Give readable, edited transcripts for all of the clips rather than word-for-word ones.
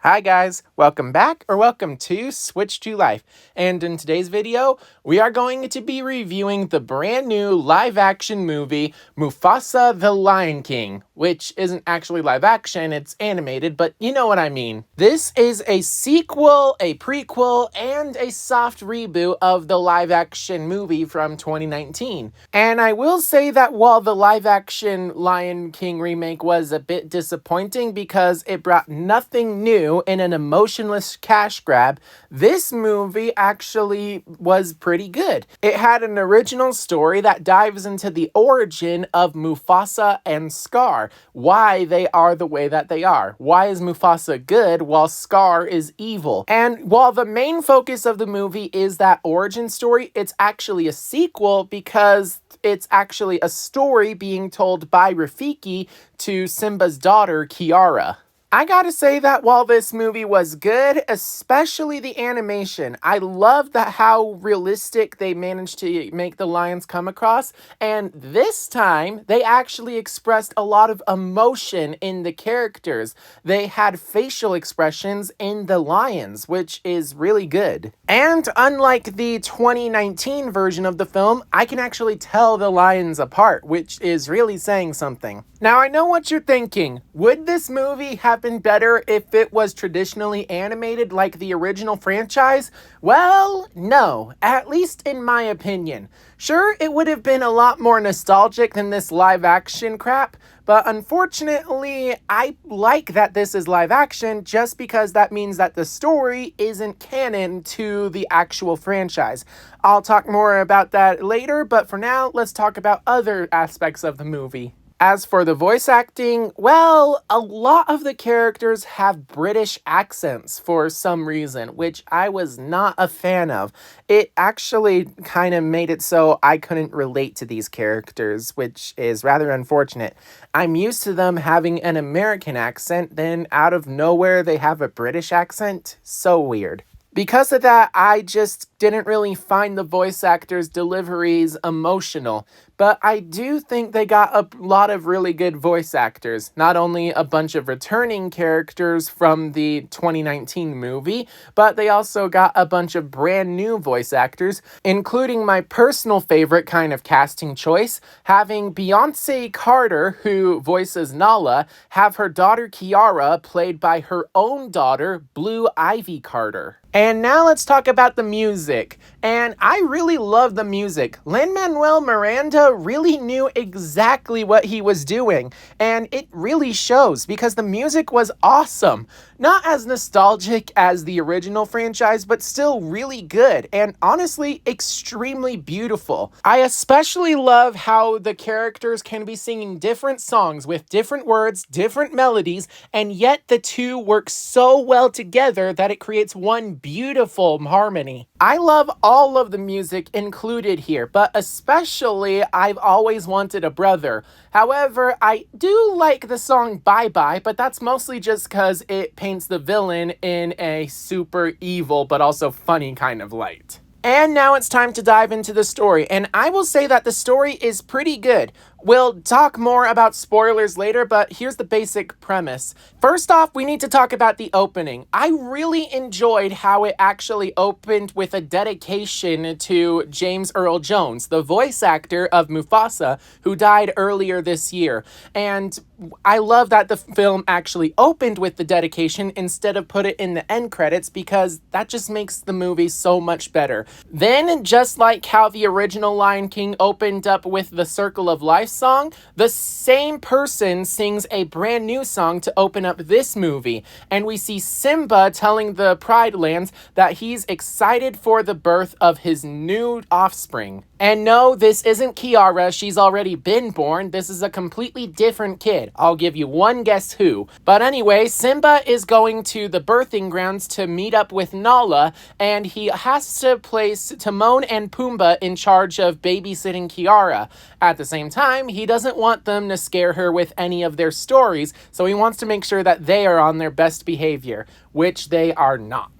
Hi guys, welcome back or welcome to Switch to Life. And in today's video, we are going to be reviewing the brand new live action movie Mufasa the Lion King, which isn't actually live action, it's animated, but you know what I mean. This is a sequel, a prequel, and a soft reboot of the live action movie from 2019. And I will say that while the live action Lion King remake was a bit disappointing because it brought nothing new in an emotionless cash grab, this movie actually was pretty good. It had an original story that dives into the origin of Mufasa and Scar, why they are the way that they are. Why is Mufasa good while Scar is evil? And while the main focus of the movie is that origin story, it's actually a sequel because it's actually a story being told by Rafiki to Simba's daughter, Kiara. I gotta say that while this movie was good, especially the animation, I love that how realistic they managed to make the lions come across, and this time, they actually expressed a lot of emotion in the characters. They had facial expressions in the lions, which is really good. And unlike the 2019 version of the film, I can actually tell the lions apart, which is really saying something. Now, I know what you're thinking. Would this movie have been better if it was traditionally animated like the original franchise? Well, no, at least in my opinion. Sure, it would have been a lot more nostalgic than this live action crap, but unfortunately, I like that this is live action just because that means that the story isn't canon to the actual franchise. I'll talk more about that later, but for now, let's talk about other aspects of the movie. As for the voice acting, well, a lot of the characters have British accents for some reason, which I was not a fan of. It actually kind of made it so I couldn't relate to these characters, which is rather unfortunate. I'm used to them having an American accent, then out of nowhere they have a British accent. So weird. Because of that, I just didn't really find the voice actors' deliveries emotional, but I do think they got a lot of really good voice actors. Not only a bunch of returning characters from the 2019 movie, but they also got a bunch of brand new voice actors, including my personal favorite kind of casting choice, having Beyonce Carter, who voices Nala, have her daughter Kiara played by her own daughter, Blue Ivy Carter. And now let's talk about the music. And I really love the music. Lin-Manuel Miranda really knew exactly what he was doing. And it really shows because the music was awesome. Not as nostalgic as the original franchise, but still really good. And honestly, extremely beautiful. I especially love how the characters can be singing different songs with different words, different melodies, and yet the two work so well together that it creates one beautiful harmony. I love all of the music included here, but especially I've always wanted a brother. However, I do like the song Bye Bye, but that's mostly just because it paints the villain in a super evil but also funny kind of light. And now it's time to dive into the story, and I will say that the story is pretty good. We'll talk more about spoilers later, but here's the basic premise. First off, we need to talk about the opening. I really enjoyed how it actually opened with a dedication to James Earl Jones, the voice actor of Mufasa, who died earlier this year. And I love that the film actually opened with the dedication instead of put it in the end credits because that just makes the movie so much better. Then, just like how the original Lion King opened up with the Circle of Life song, the same person sings a brand new song to open up this movie, and we see Simba telling the Pride Lands that he's excited for the birth of his new offspring. And no, this isn't Kiara, she's already been born, this is a completely different kid. I'll give you one guess who. But anyway, Simba is going to the birthing grounds to meet up with Nala, and he has to place Timon and Pumbaa in charge of babysitting Kiara. At the same time, he doesn't want them to scare her with any of their stories, so he wants to make sure that they are on their best behavior, which they are not.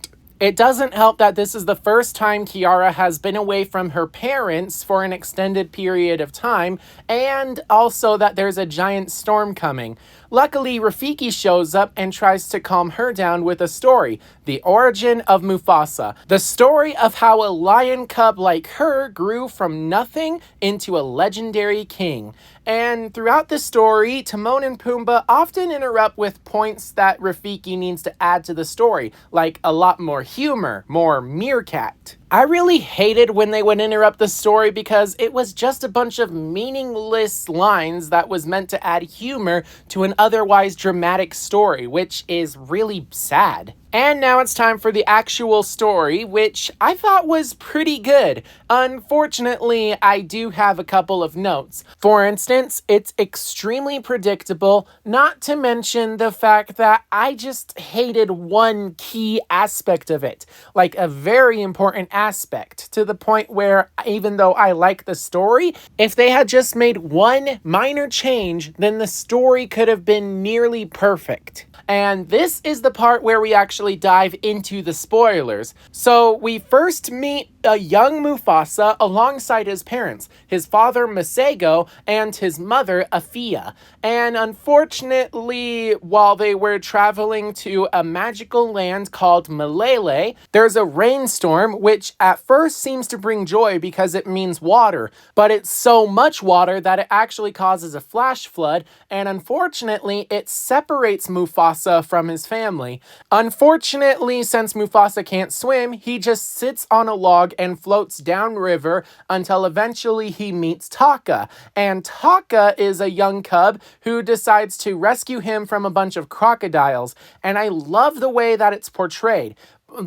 It doesn't help that this is the first time Kiara has been away from her parents for an extended period of time, and also that there's a giant storm coming. Luckily, Rafiki shows up and tries to calm her down with a story, The Origin of Mufasa. The story of how a lion cub like her grew from nothing into a legendary king. And throughout the story, Timon and Pumbaa often interrupt with points that Rafiki needs to add to the story, like a lot more humor, more meerkat. I really hated when they would interrupt the story because it was just a bunch of meaningless lines that was meant to add humor to an otherwise dramatic story, which is really sad. And now it's time for the actual story, which I thought was pretty good. Unfortunately, I do have a couple of notes. For instance, it's extremely predictable, not to mention the fact that I just hated one key aspect of it, like a very important aspect, to the point where even though I like the story, if they had just made one minor change, then the story could have been nearly perfect. And this is the part where we actually dive into the spoilers. So we first meet a young Mufasa alongside his parents, his father Masego and his mother Afia. And unfortunately, while they were traveling to a magical land called Malele, there's a rainstorm which at first seems to bring joy because it means water, but it's so much water that it actually causes a flash flood, and unfortunately it separates Mufasa from his family. Unfortunately, since Mufasa can't swim, he just sits on a log and floats downriver until eventually he meets Taka. And Taka is a young cub who decides to rescue him from a bunch of crocodiles. And I love the way that it's portrayed.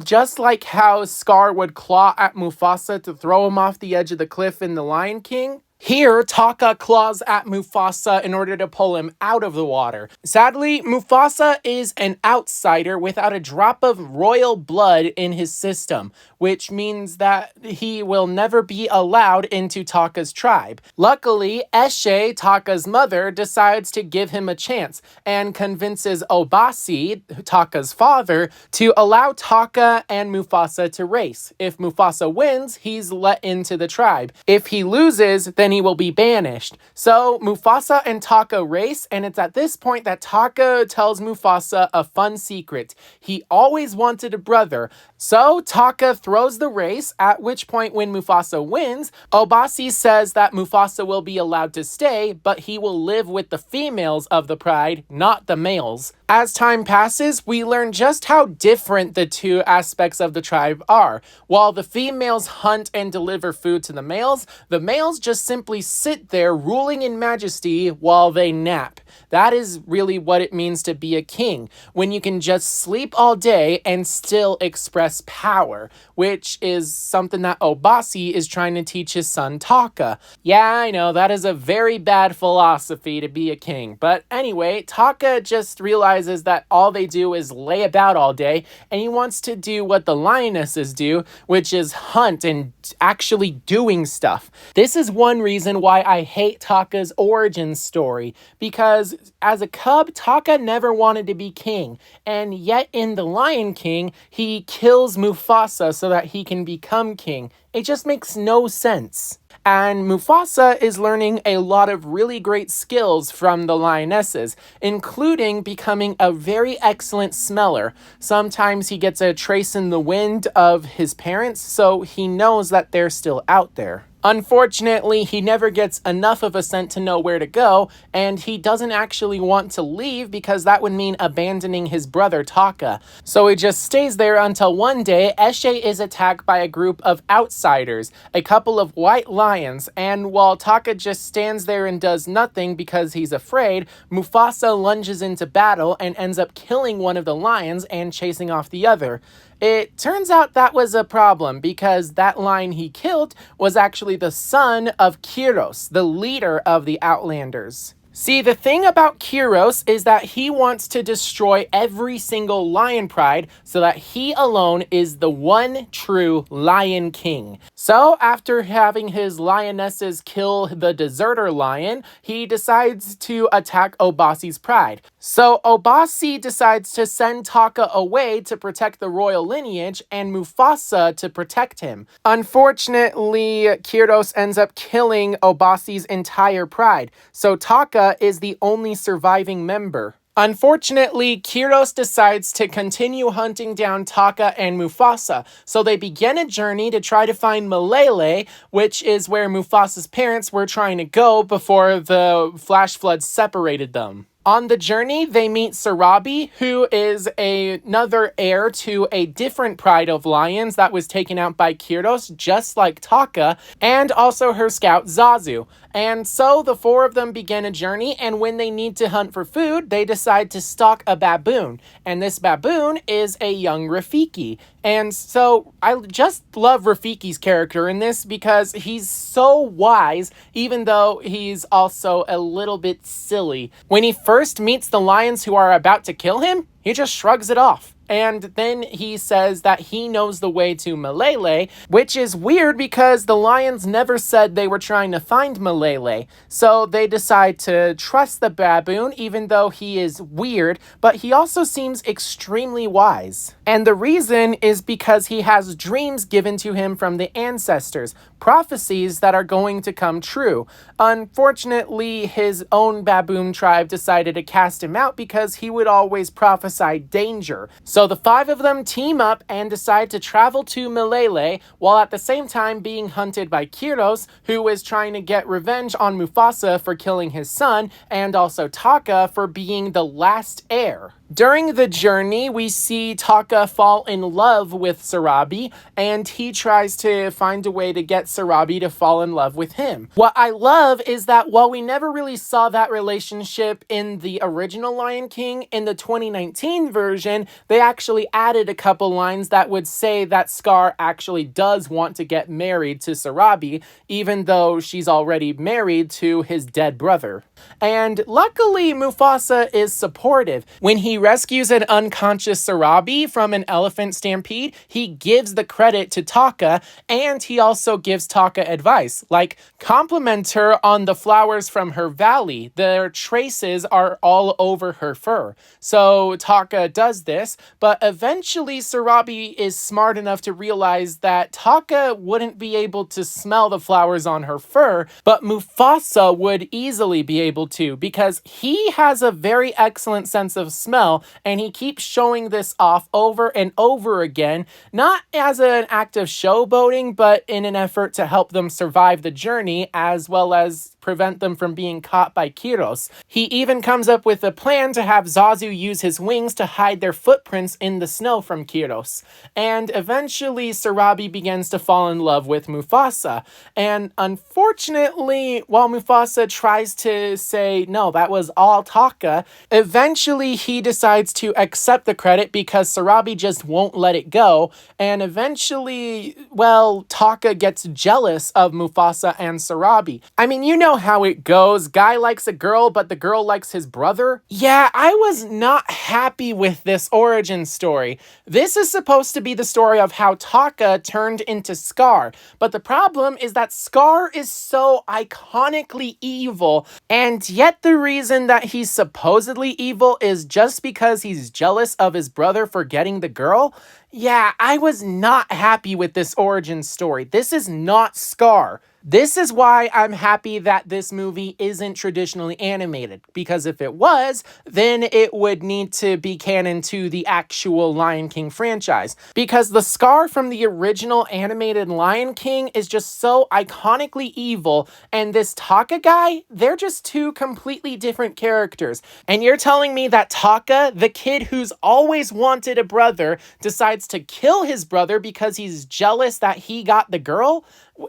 Just like how Scar would claw at Mufasa to throw him off the edge of the cliff in The Lion King, here, Taka claws at Mufasa in order to pull him out of the water. Sadly, Mufasa is an outsider without a drop of royal blood in his system, which means that he will never be allowed into Taka's tribe. Luckily, Eshe, Taka's mother, decides to give him a chance and convinces Obasi, Taka's father, to allow Taka and Mufasa to race. If Mufasa wins, he's let into the tribe. If he loses, then he will be banished. So Mufasa and Taka race, and it's at this point that Taka tells Mufasa a fun secret. He always wanted a brother. So Taka throws the race, at which point when Mufasa wins, Obasi says that Mufasa will be allowed to stay, but he will live with the females of the pride, not the males. As time passes, we learn just how different the two aspects of the tribe are. While the females hunt and deliver food to the males just simply sit there ruling in majesty while they nap. That is really what it means to be a king, when you can just sleep all day and still express power, which is something that Obasi is trying to teach his son Taka. Yeah, I know, that is a very bad philosophy to be a king, but anyway, Taka just realizes that all they do is lay about all day, and he wants to do what the lionesses do, which is hunt and actually doing stuff. This is one reason why I hate Taka's origin story, because as a cub, Taka never wanted to be king, and yet in The Lion King, he kills Mufasa so that he can become king. It just makes no sense. And Mufasa is learning a lot of really great skills from the lionesses, including becoming a very excellent smeller. Sometimes he gets a trace in the wind of his parents, so he knows that they're still out there. Unfortunately, he never gets enough of a scent to know where to go, and he doesn't actually want to leave because that would mean abandoning his brother Taka. So he just stays there until one day, Eshe is attacked by a group of outsiders, a couple of white lions, and while Taka just stands there and does nothing because he's afraid, Mufasa lunges into battle and ends up killing one of the lions and chasing off the other. It turns out that was a problem because that lion he killed was actually the son of Kiros, the leader of the Outlanders. See, the thing about Kiros is that he wants to destroy every single lion pride so that he alone is the one true Lion King. So, after having his lionesses kill the deserter lion, he decides to attack Obasi's pride. So, Obasi decides to send Taka away to protect the royal lineage and Mufasa to protect him. Unfortunately, Kiros ends up killing Obasi's entire pride. So, Taka Taka is the only surviving member. Unfortunately, Kyros decides to continue hunting down Taka and Mufasa, so they begin a journey to try to find Malele, which is where Mufasa's parents were trying to go before the flash flood separated them. On the journey, they meet Sarabi, who is another heir to a different pride of lions that was taken out by Kyros, just like Taka, and also her scout Zazu. And so the four of them begin a journey, and when they need to hunt for food, they decide to stalk a baboon. And this baboon is a young Rafiki. And so I just love Rafiki's character in this because he's so wise, even though he's also a little bit silly. When he first meets the lions who are about to kill him, he just shrugs it off. And then he says that he knows the way to Malele, which is weird because the lions never said they were trying to find Malele. So they decide to trust the baboon, even though he is weird, but he also seems extremely wise. And the reason is because he has dreams given to him from the ancestors, prophecies that are going to come true. Unfortunately, his own baboon tribe decided to cast him out because he would always prophesy danger. So the five of them team up and decide to travel to Malele, while at the same time being hunted by Kyros, who is trying to get revenge on Mufasa for killing his son, and also Taka for being the last heir. During the journey, we see Taka fall in love with Sarabi, and he tries to find a way to get Sarabi to fall in love with him. What I love is that while we never really saw that relationship in the original Lion King, in the 2019 version, they actually added a couple lines that would say that Scar actually does want to get married to Sarabi, even though she's already married to his dead brother. And luckily, Mufasa is supportive. When he rescues an unconscious Sarabi from an elephant stampede, he gives the credit to Taka, and he also gives Taka advice, like compliment her on the flowers from her valley. Their traces are all over her fur. So Taka does this, but eventually Sarabi is smart enough to realize that Taka wouldn't be able to smell the flowers on her fur, but Mufasa would easily be able to, because he has a very excellent sense of smell, and he keeps showing this off over and over again, not as an act of showboating, but in an effort to help them survive the journey, as well as prevent them from being caught by Kyros. He even comes up with a plan to have Zazu use his wings to hide their footprints in the snow from Kyros. And eventually, Sarabi begins to fall in love with Mufasa. And unfortunately, while Mufasa tries to say, no, that was all Taka, eventually he decides to accept the credit because Sarabi just won't let it go. And eventually, well, Taka gets jealous of Mufasa and Sarabi. I mean, you know how it goes. Guy likes a girl, but the girl likes his brother. Yeah, I was not happy with this origin story. This is supposed to be the story of how Taka turned into Scar, but the problem is that Scar is so iconically evil, and yet the reason that he's supposedly evil is just because he's jealous of his brother for getting the girl. Yeah, I was not happy with this origin story. This is not Scar. This is why I'm happy that this movie isn't traditionally animated, because if it was, then it would need to be canon to the actual Lion King franchise. Because the Scar from the original animated Lion King is just so iconically evil, and this Taka guy, they're just two completely different characters. And you're telling me that Taka, the kid who's always wanted a brother, decides to kill his brother because he's jealous that he got the girl?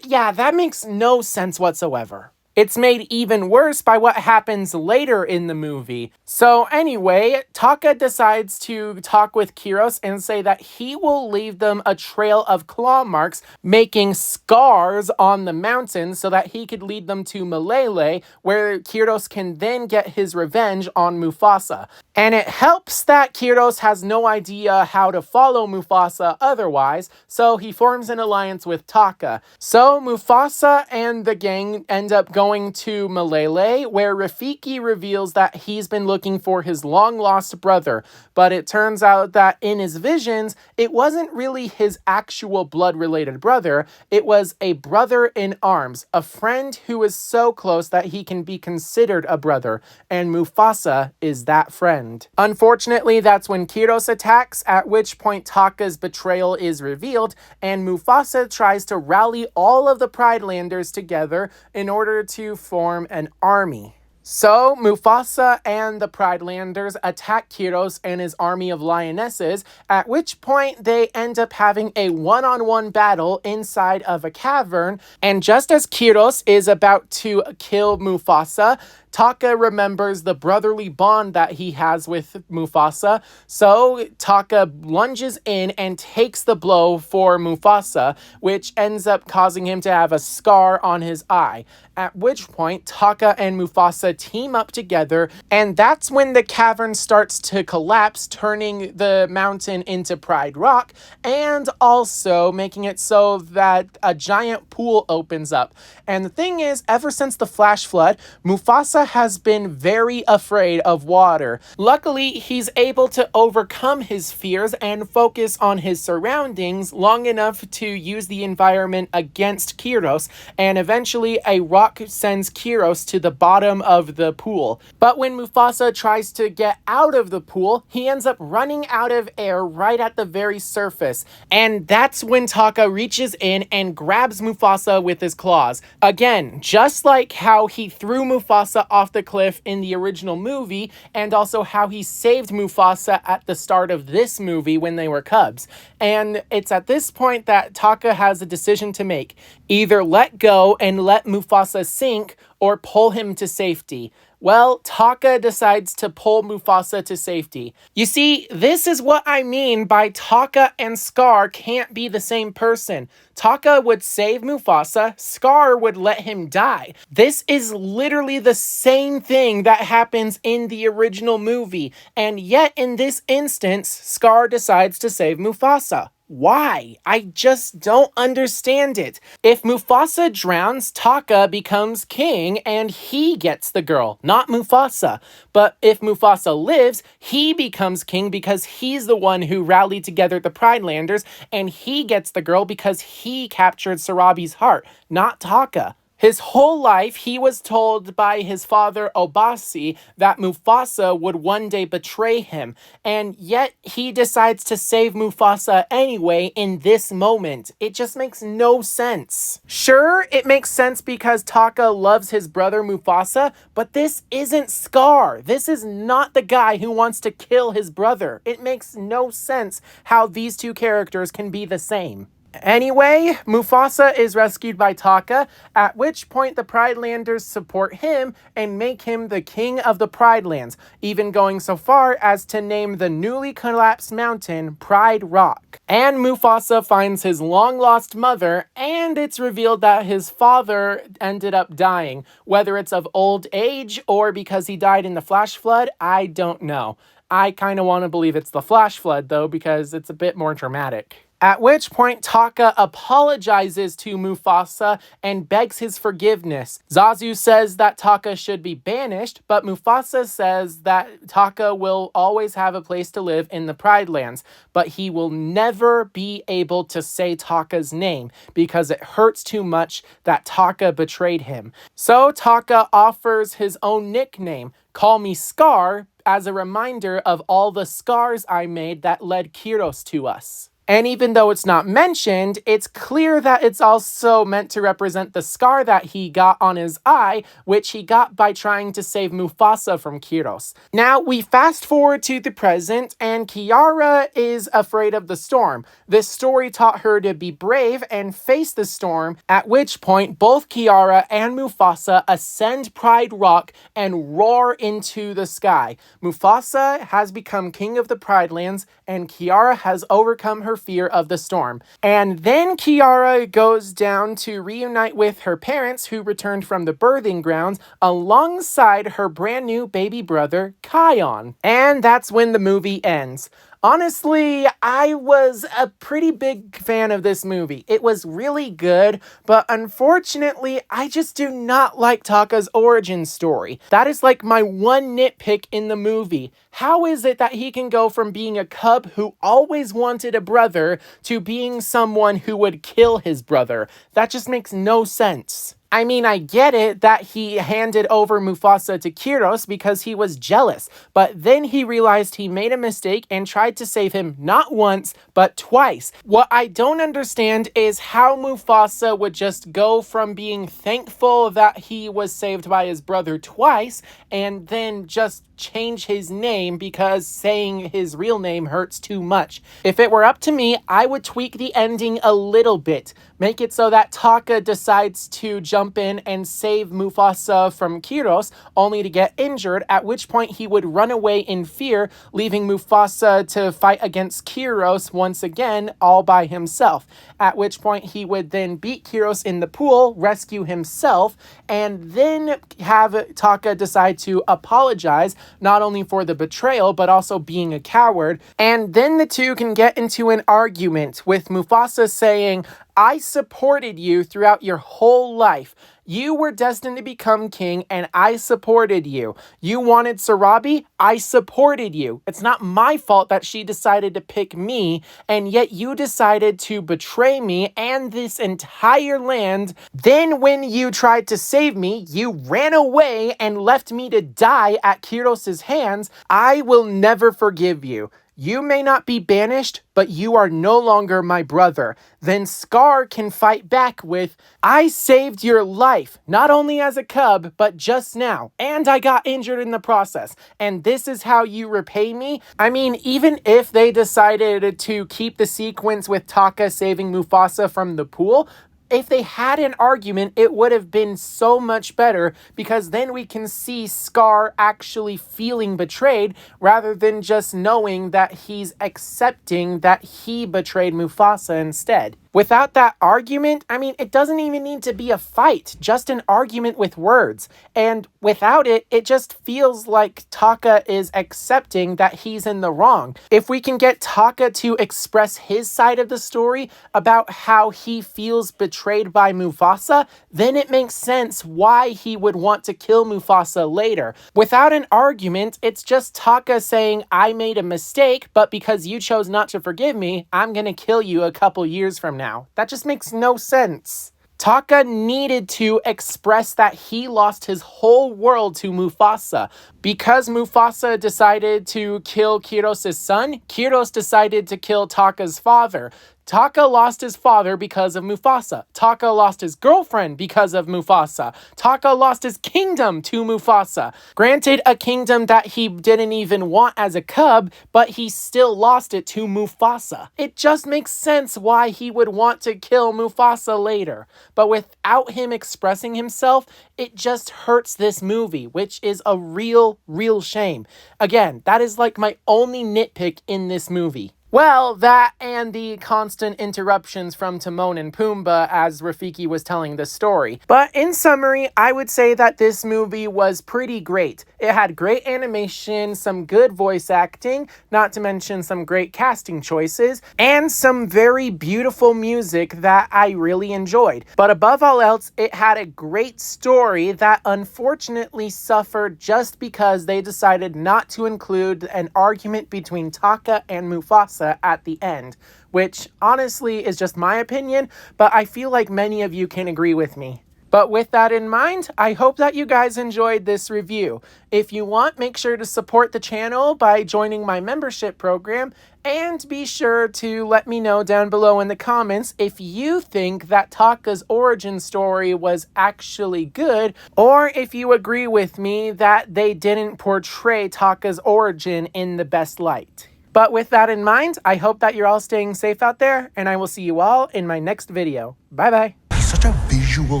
Yeah, that makes no sense whatsoever. It's made even worse by what happens later in the movie. So anyway, Taka decides to talk with Kyros and say that he will leave them a trail of claw marks, making scars on the mountain so that he could lead them to Malele, where Kyros can then get his revenge on Mufasa. And it helps that Kyros has no idea how to follow Mufasa otherwise, so he forms an alliance with Taka. So Mufasa and the gang end up going to Malele, where Rafiki reveals that he's been looking for his long-lost brother. But it turns out that in his visions, it wasn't really his actual blood-related brother, it was a brother in arms, a friend who is so close that he can be considered a brother, and Mufasa is that friend. Unfortunately, that's when Kyros attacks, at which point Taka's betrayal is revealed, and Mufasa tries to rally all of the Pride Landers together in order to form an army. So, Mufasa and the Pride Landers attack Kyros and his army of lionesses, at which point they end up having a one-on-one battle inside of a cavern, and just as Kyros is about to kill Mufasa, Taka remembers the brotherly bond that he has with Mufasa, so Taka lunges in and takes the blow for Mufasa, which ends up causing him to have a scar on his eye. At which point, Taka and Mufasa team up together, and that's when the cavern starts to collapse, turning the mountain into Pride Rock, and also making it so that a giant pool opens up. And the thing is, ever since the flash flood, Mufasa has been very afraid of water. Luckily, he's able to overcome his fears and focus on his surroundings long enough to use the environment against Kyros, and eventually a rock sends Kyros to the bottom of the pool. But when Mufasa tries to get out of the pool, he ends up running out of air right at the very surface, and that's when Taka reaches in and grabs Mufasa with his claws. Again, just like how he threw Mufasa off the cliff in the original movie, and also how he saved Mufasa at the start of this movie when they were cubs. And it's at this point that Taka has a decision to make. Either let go and let Mufasa sink, or pull him to safety. Well, Taka decides to pull Mufasa to safety. You see, this is what I mean by Taka and Scar can't be the same person. Taka would save Mufasa, Scar would let him die. This is literally the same thing that happens in the original movie, and yet in this instance, Scar decides to save Mufasa. Why? I just don't understand it. If Mufasa drowns, Taka becomes king and he gets the girl, not Mufasa. But if Mufasa lives, he becomes king because he's the one who rallied together the Pride Landers, and he gets the girl because he captured Sarabi's heart, not Taka. His whole life, he was told by his father, Obasi, that Mufasa would one day betray him, and yet he decides to save Mufasa anyway in this moment. It just makes no sense. Sure, it makes sense because Taka loves his brother Mufasa, but this isn't Scar. This is not the guy who wants to kill his brother. It makes no sense how these two characters can be the same. Anyway, Mufasa is rescued by Taka, at which point the Pride Landers support him and make him the king of the Pride Lands, even going so far as to name the newly collapsed mountain Pride Rock. And Mufasa finds his long-lost mother, and it's revealed that his father ended up dying. Whether it's of old age or because he died in the flash flood, I don't know. I kind of want to believe it's the flash flood, though, because it's a bit more dramatic. At which point, Taka apologizes to Mufasa and begs his forgiveness. Zazu says that Taka should be banished, but Mufasa says that Taka will always have a place to live in the Pride Lands, but he will never be able to say Taka's name because it hurts too much that Taka betrayed him. So Taka offers his own nickname, "Call me Scar," as a reminder of all the scars I made that led Kyros to us. And even though it's not mentioned, it's clear that it's also meant to represent the scar that he got on his eye, which he got by trying to save Mufasa from Kyros. Now, we fast forward to the present, and Kiara is afraid of the storm. This story taught her to be brave and face the storm, at which point both Kiara and Mufasa ascend Pride Rock and roar into the sky. Mufasa has become king of the Pride Lands, and Kiara has overcome her fear of the storm. And then Kiara goes down to reunite with her parents who returned from the birthing grounds alongside her brand new baby brother, Kion. And that's when the movie ends. Honestly, I was a pretty big fan of this movie. It was really good, but unfortunately, I just do not like Taka's origin story. That is like my one nitpick in the movie. How is it that he can go from being a cub who always wanted a brother to being someone who would kill his brother? That just makes no sense. I mean, I get it that he handed over Mufasa to Kyros because he was jealous, but then he realized he made a mistake and tried to save him not once, but twice. What I don't understand is how Mufasa would just go from being thankful that he was saved by his brother twice and then just change his name because saying his real name hurts too much. If it were up to me, I would tweak the ending a little bit. Make it so that Taka decides to jump in and save Mufasa from Kyros, only to get injured, at which point he would run away in fear, leaving Mufasa to fight against Kyros once again, all by himself. At which point he would then beat Kyros in the pool, rescue himself, and then have Taka decide to apologize, not only for the betrayal, but also being a coward. And then the two can get into an argument, with Mufasa saying, "I supported you throughout your whole life. You were destined to become king, and I supported you. You wanted Sarabi? I supported you. It's not my fault that she decided to pick me, and yet you decided to betray me and this entire land. Then when you tried to save me, you ran away and left me to die at Kyros' hands. I will never forgive you. You may not be banished, but you are no longer my brother." Then Scar can fight back with, "I saved your life, not only as a cub, but just now, and I got injured in the process, and this is how you repay me?" I mean, even if they decided to keep the sequence with Taka saving Mufasa from the pool, if they had an argument, it would have been so much better, because then we can see Scar actually feeling betrayed rather than just knowing that he's accepting that he betrayed Mufasa instead. Without that argument, I mean, it doesn't even need to be a fight, just an argument with words. And without it, it just feels like Taka is accepting that he's in the wrong. If we can get Taka to express his side of the story about how he feels betrayed by Mufasa, then it makes sense why he would want to kill Mufasa later. Without an argument, it's just Taka saying, "I made a mistake, but because you chose not to forgive me, I'm gonna kill you a couple years from now." That just makes no sense. Taka needed to express that he lost his whole world to Mufasa. Because Mufasa decided to kill Kyros' son, Kyros decided to kill Taka's father. Taka lost his father because of Mufasa. Taka lost his girlfriend because of Mufasa. Taka lost his kingdom to Mufasa. Granted, a kingdom that he didn't even want as a cub, but he still lost it to Mufasa. It just makes sense why he would want to kill Mufasa later. But without him expressing himself, it just hurts this movie, which is a real shame. Again, that is like my only nitpick in this movie. Well, that and the constant interruptions from Timon and Pumbaa as Rafiki was telling the story. But in summary, I would say that this movie was pretty great. It had great animation, some good voice acting, not to mention some great casting choices, and some very beautiful music that I really enjoyed. But above all else, it had a great story that unfortunately suffered just because they decided not to include an argument between Taka and Mufasa at the end, which honestly is just my opinion, but I feel like many of you can agree with me. But with that in mind, I hope that you guys enjoyed this review. If you want, make sure to support the channel by joining my membership program, and be sure to let me know down below in the comments if you think that Taka's origin story was actually good, or if you agree with me that they didn't portray Taka's origin in the best light. But with that in mind, I hope that you're all staying safe out there, and I will see you all in my next video. Bye-bye. He's such a visual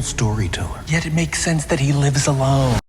storyteller. Yet it makes sense that he lives alone.